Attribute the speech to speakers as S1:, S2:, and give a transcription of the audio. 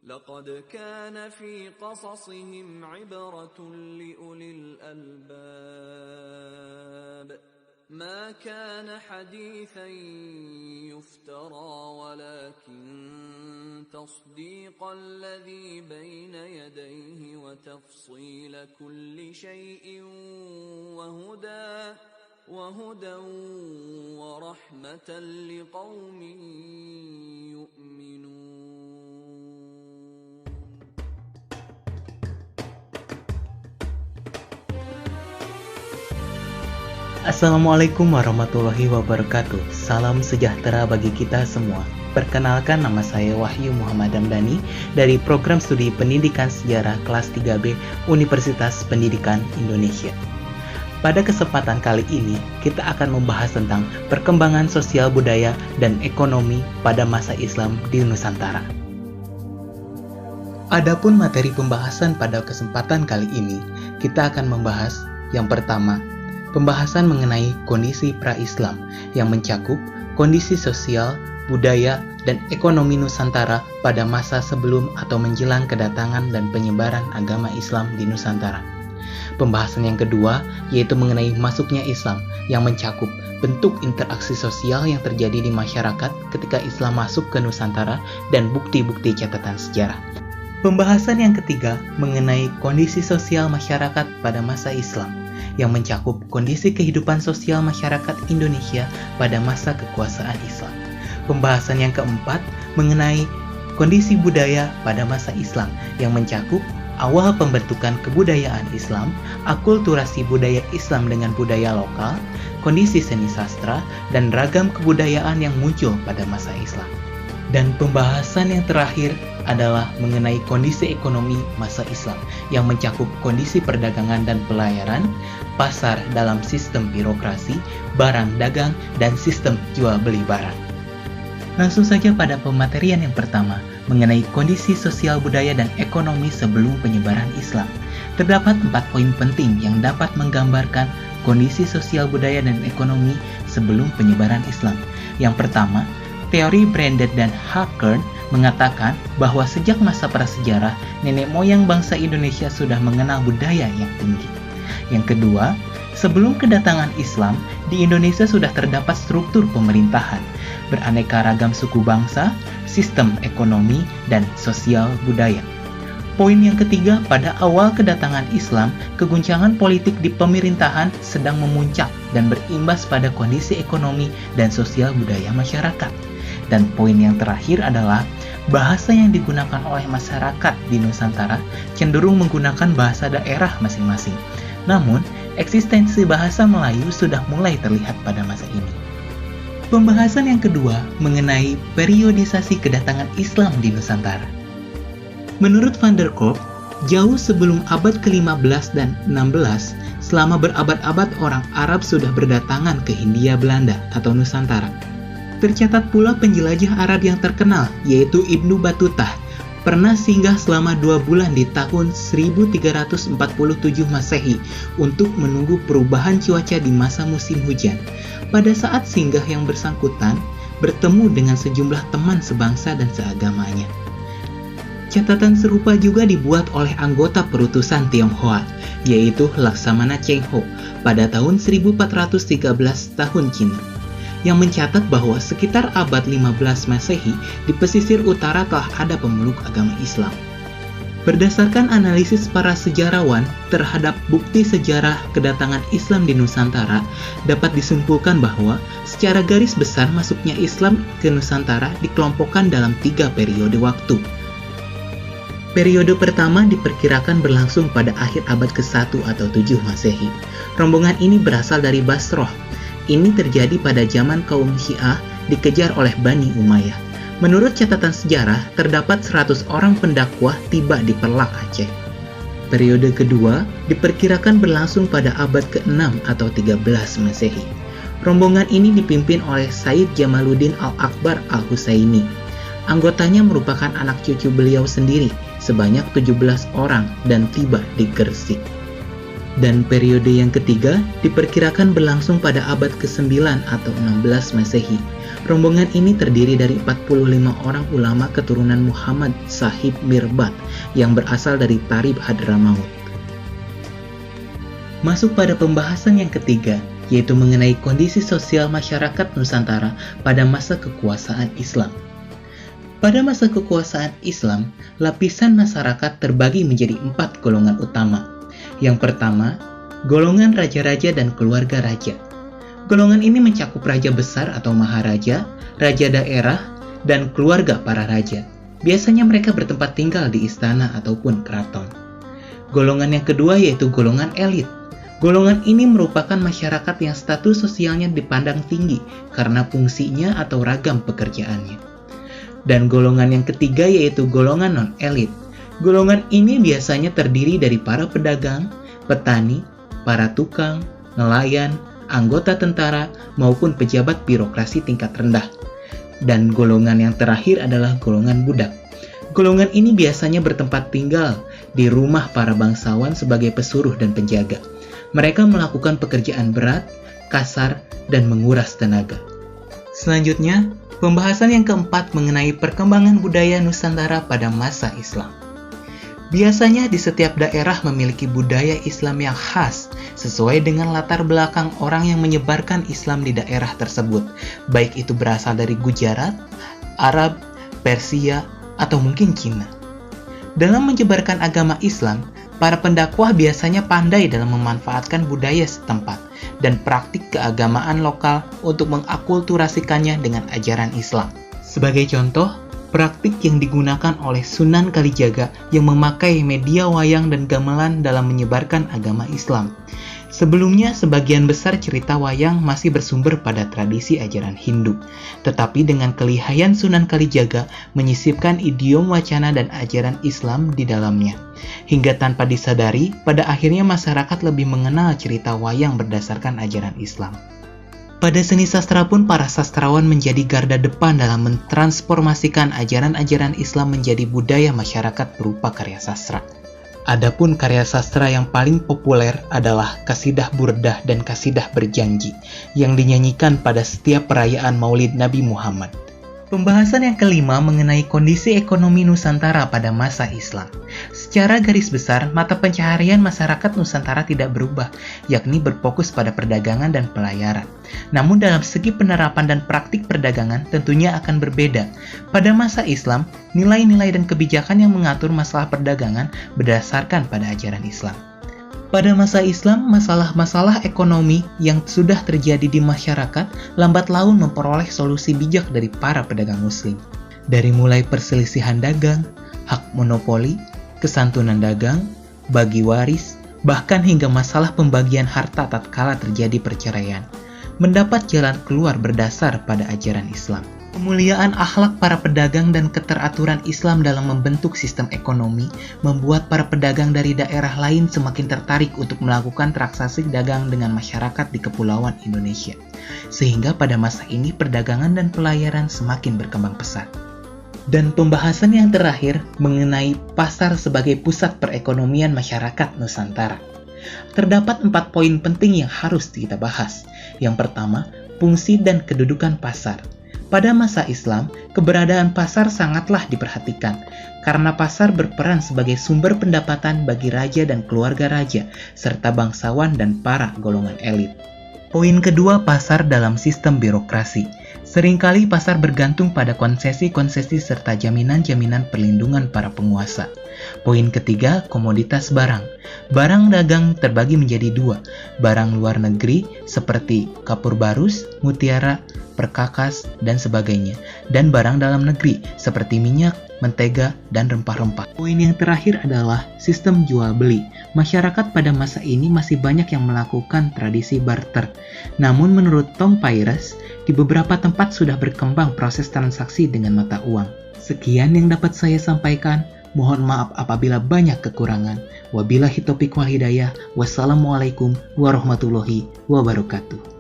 S1: لقد كان في قصصهم عبرة لأولي الألباب ما كان حديثا يفترى ولكن تصديق الذي بين يديه وتفصيل كل شيء وهدى ورحمة لقوم يؤمنون.
S2: Assalamualaikum warahmatullahi wabarakatuh. Salam sejahtera bagi kita semua. Perkenalkan, nama saya Wahyu Muhammad Hamdani dari Program Studi Pendidikan Sejarah kelas 3B Universitas Pendidikan Indonesia. Pada kesempatan kali ini, kita akan membahas tentang perkembangan sosial budaya dan ekonomi pada masa Islam di Nusantara. Adapun materi pembahasan pada kesempatan kali ini, kita akan membahas yang pertama, pembahasan mengenai kondisi pra-Islam yang mencakup kondisi sosial, budaya, dan ekonomi Nusantara pada masa sebelum atau menjelang kedatangan dan penyebaran agama Islam di Nusantara. Pembahasan yang kedua yaitu mengenai masuknya Islam yang mencakup bentuk interaksi sosial yang terjadi di masyarakat ketika Islam masuk ke Nusantara dan bukti-bukti catatan sejarah. Pembahasan yang ketiga mengenai kondisi sosial masyarakat pada masa Islam yang mencakup kondisi kehidupan sosial masyarakat Indonesia pada masa kekuasaan Islam. Pembahasan yang keempat mengenai kondisi budaya pada masa Islam yang mencakup awal pembentukan kebudayaan Islam, akulturasi budaya Islam dengan budaya lokal, kondisi seni sastra, dan ragam kebudayaan yang muncul pada masa Islam. Dan pembahasan yang terakhir adalah mengenai kondisi ekonomi masa Islam yang mencakup kondisi perdagangan dan pelayaran, pasar dalam sistem birokrasi, barang dagang, dan sistem jual beli barang. Langsung saja pada pematerian yang pertama mengenai kondisi sosial budaya dan ekonomi sebelum penyebaran Islam. Terdapat 4 poin penting yang dapat menggambarkan kondisi sosial budaya dan ekonomi sebelum penyebaran Islam. Yang pertama, teori Branded dan Hackern mengatakan bahwa sejak masa prasejarah, nenek moyang bangsa Indonesia sudah mengenal budaya yang tinggi. Yang kedua, sebelum kedatangan Islam, di Indonesia sudah terdapat struktur pemerintahan, beraneka ragam suku bangsa, sistem ekonomi, dan sosial budaya. Poin yang ketiga, pada awal kedatangan Islam, keguncangan politik di pemerintahan sedang memuncak dan berimbas pada kondisi ekonomi dan sosial budaya masyarakat. Dan poin yang terakhir adalah bahasa yang digunakan oleh masyarakat di Nusantara cenderung menggunakan bahasa daerah masing-masing. Namun, eksistensi bahasa Melayu sudah mulai terlihat pada masa ini. Pembahasan yang kedua mengenai periodisasi kedatangan Islam di Nusantara. Menurut Van der Kolk, jauh sebelum abad ke-15 dan 16, selama berabad-abad orang Arab sudah berdatangan ke Hindia Belanda atau Nusantara. Tercatat pula penjelajah Arab yang terkenal, yaitu Ibnu Battuta, pernah singgah selama 2 bulan di tahun 1347 Masehi untuk menunggu perubahan cuaca di masa musim hujan. Pada saat singgah yang bersangkutan, bertemu dengan sejumlah teman sebangsa dan seagamanya. Catatan serupa juga dibuat oleh anggota perutusan Tionghoa, yaitu Laksamana Cheng Ho, pada tahun 1413 tahun Cina, yang mencatat bahwa sekitar abad 15 Masehi di pesisir utara telah ada pemeluk agama Islam. Berdasarkan analisis para sejarawan terhadap bukti sejarah kedatangan Islam di Nusantara, dapat disimpulkan bahwa secara garis besar masuknya Islam ke Nusantara dikelompokkan dalam 3 periode waktu. Periode pertama diperkirakan berlangsung pada akhir abad ke-1 atau 7 Masehi. Rombongan ini berasal dari Basroh. Ini terjadi pada zaman kaum Syiah dikejar oleh Bani Umayyah. Menurut catatan sejarah, terdapat 100 orang pendakwah tiba di Perlak, Aceh. Periode kedua diperkirakan berlangsung pada abad ke-6 atau 13 Masehi. Rombongan ini dipimpin oleh Said Jamaluddin Al-Akbar Al-Husaini. Anggotanya merupakan anak cucu beliau sendiri, sebanyak 17 orang dan tiba di Gresik. Dan periode yang ketiga diperkirakan berlangsung pada abad ke-9 atau 16 Masehi. Rombongan ini terdiri dari 45 orang ulama keturunan Muhammad Sahib Mirbat yang berasal dari Tarib Hadramaut. Masuk pada pembahasan yang ketiga, yaitu mengenai kondisi sosial masyarakat Nusantara pada masa kekuasaan Islam. Pada masa kekuasaan Islam, lapisan masyarakat terbagi menjadi 4 golongan utama. Yang pertama, golongan raja-raja dan keluarga raja. Golongan ini mencakup raja besar atau maharaja, raja daerah, dan keluarga para raja. Biasanya mereka bertempat tinggal di istana ataupun keraton. Golongan yang kedua yaitu golongan elit. Golongan ini merupakan masyarakat yang status sosialnya dipandang tinggi karena fungsinya atau ragam pekerjaannya. Dan golongan yang ketiga yaitu golongan non-elit. Golongan ini biasanya terdiri dari para pedagang, petani, para tukang, nelayan, anggota tentara, maupun pejabat birokrasi tingkat rendah. Dan golongan yang terakhir adalah golongan budak. Golongan ini biasanya bertempat tinggal di rumah para bangsawan sebagai pesuruh dan penjaga. Mereka melakukan pekerjaan berat, kasar, dan menguras tenaga. Selanjutnya, pembahasan yang keempat mengenai perkembangan budaya Nusantara pada masa Islam. Biasanya di setiap daerah memiliki budaya Islam yang khas sesuai dengan latar belakang orang yang menyebarkan Islam di daerah tersebut, baik itu berasal dari Gujarat, Arab, Persia, atau mungkin Cina. Dalam menyebarkan agama Islam, para pendakwah biasanya pandai dalam memanfaatkan budaya setempat dan praktik keagamaan lokal untuk mengakulturasikannya dengan ajaran Islam. Sebagai contoh, praktik yang digunakan oleh Sunan Kalijaga yang memakai media wayang dan gamelan dalam menyebarkan agama Islam. Sebelumnya, sebagian besar cerita wayang masih bersumber pada tradisi ajaran Hindu, tetapi dengan kelihayan Sunan Kalijaga menyisipkan idiom wacana dan ajaran Islam di dalamnya. Hingga tanpa disadari, pada akhirnya masyarakat lebih mengenal cerita wayang berdasarkan ajaran Islam. Pada seni sastra pun para sastrawan menjadi garda depan dalam mentransformasikan ajaran-ajaran Islam menjadi budaya masyarakat berupa karya sastra. Adapun karya sastra yang paling populer adalah Kasidah Burdah dan Kasidah Berjanji yang dinyanyikan pada setiap perayaan Maulid Nabi Muhammad. Pembahasan yang kelima mengenai kondisi ekonomi Nusantara pada masa Islam. Secara garis besar, mata pencaharian masyarakat Nusantara tidak berubah, yakni berfokus pada perdagangan dan pelayaran. Namun dalam segi penerapan dan praktik perdagangan tentunya akan berbeda. Pada masa Islam, nilai-nilai dan kebijakan yang mengatur masalah perdagangan berdasarkan pada ajaran Islam. Pada masa Islam, masalah-masalah ekonomi yang sudah terjadi di masyarakat lambat laun memperoleh solusi bijak dari para pedagang muslim. Dari mulai perselisihan dagang, hak monopoli, kesantunan dagang, bagi waris, bahkan hingga masalah pembagian harta tatkala terjadi perceraian, mendapat jalan keluar berdasar pada ajaran Islam. Kemuliaan akhlak para pedagang dan keteraturan Islam dalam membentuk sistem ekonomi membuat para pedagang dari daerah lain semakin tertarik untuk melakukan transaksi dagang dengan masyarakat di Kepulauan Indonesia. Sehingga pada masa ini perdagangan dan pelayaran semakin berkembang pesat. Dan pembahasan yang terakhir mengenai pasar sebagai pusat perekonomian masyarakat Nusantara. Terdapat 4 poin penting yang harus kita bahas. Yang pertama, fungsi dan kedudukan pasar. Pada masa Islam, keberadaan pasar sangatlah diperhatikan, karena pasar berperan sebagai sumber pendapatan bagi raja dan keluarga raja, serta bangsawan dan para golongan elit. Poin kedua, pasar dalam sistem birokrasi. Seringkali pasar bergantung pada konsesi-konsesi serta jaminan-jaminan perlindungan para penguasa. Poin ketiga, komoditas barang. Barang dagang terbagi menjadi 2, barang luar negeri seperti kapur barus, mutiara, perkakas, dan sebagainya, dan barang dalam negeri seperti minyak, mentega, dan rempah-rempah. Poin yang terakhir adalah sistem jual beli. Masyarakat pada masa ini masih banyak yang melakukan tradisi barter. Namun menurut Tom Pires, di beberapa tempat sudah berkembang proses transaksi dengan mata uang. Sekian yang dapat saya sampaikan. Mohon maaf apabila banyak kekurangan. Wabillahi taufiq wal hidayah. Wassalamualaikum warahmatullahi wabarakatuh.